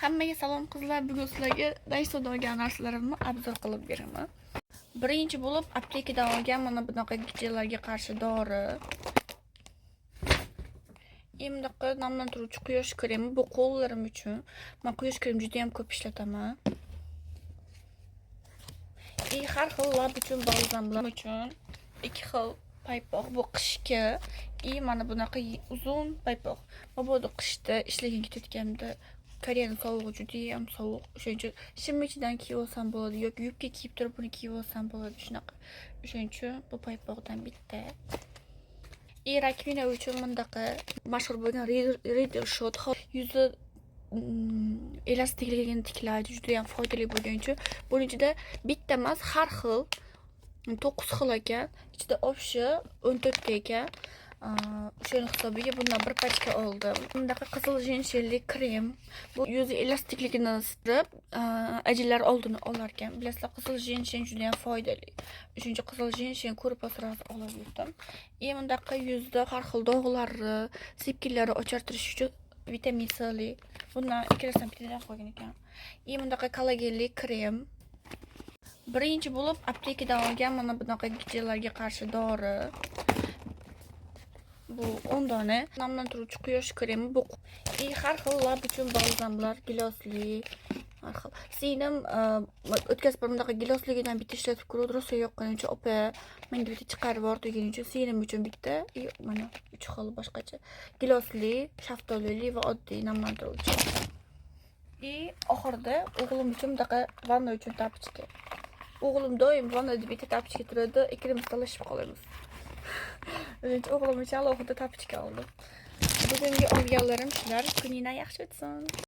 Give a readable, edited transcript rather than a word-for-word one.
Hammaga salom qizlar, bugun sizlarga Daysoda olgan narsalarimni obzor qilib beraman. Birinchi bo'lib aptekadan olgan mana bunaqa gijjalarga qarshi dori. Bunaqa namlantiruvchi quyosh kremi, bu qo'llarim uchun. Men quyosh kremi juda ham ko'p ishlataman. Har xil lab uchun, balzamlar uchun ikki xil paypoq. Bu qishki, mana bunaqa uzun paypoq. Mabodo qishda ishlagan ketayotganimda Koreyaning sovug'i juda ham sovuq. O'shaning uchun shim ichidan kiyib olsam bo'ladi yoki yubka kiyib turib buni kiyib olsam bo'ladi shunaqa. O'shaning uchun bu paypoqdan bitta. Rakvina uchun bundaqa mashhur bo'lgan Riddle Shot yuzi elastikligini tiklaydi, juda ham foydali bo'lgani uchun buning ichida bitta emas, har xil 9 xil ekan. Ichida opshi 14 ta ekan. O'shaning hisobiga bundan bir pachka oldim. Bundaqa qizil jenshenli krem. Bu yuzi elastikligini istirib, ajinlar oldini olar ekan. Bilasizlar, qizil jenshen juda ham foydali. O'shuning qizil jenshen ko'rib sirasi olib yurdim. Bundaqa yuzda har xil dog'larni, sepkillarni ochartirish uchun vitamin C. Bundan ikkalasidan bittadan qo'ygan ekan. Bundaqa kollagenli krem. Birinchi bo'lib aptekadan olgan mana bunaqa gijjalarga qarshi dori. Bu 10 dona namlantiruvchi quyosh kremi. Bu har xil lab uchun balzamlar, gilosli, har xil. Singlim o'tkazib bundaqa gilosligidan bitta ishlatib ko'rdi, rosa yoqqanicha opa, menga bitta chiqarib bor degan uchun singlim uchun bitta, mana 3 xil boshqacha. Gilosli, shaftolili va oddiy namlantiruvchi. Oxirida o'g'lim uchun bundaqa vanna uchun tapichka. O'g'lim doim vannada bitta tapichka turadi, ikkalamiz talashib qolamiz. O'g'lim uchun alohida tapichka oldim. Bugungi olganlarim shular. Kuningiz yaxshi o'tsin.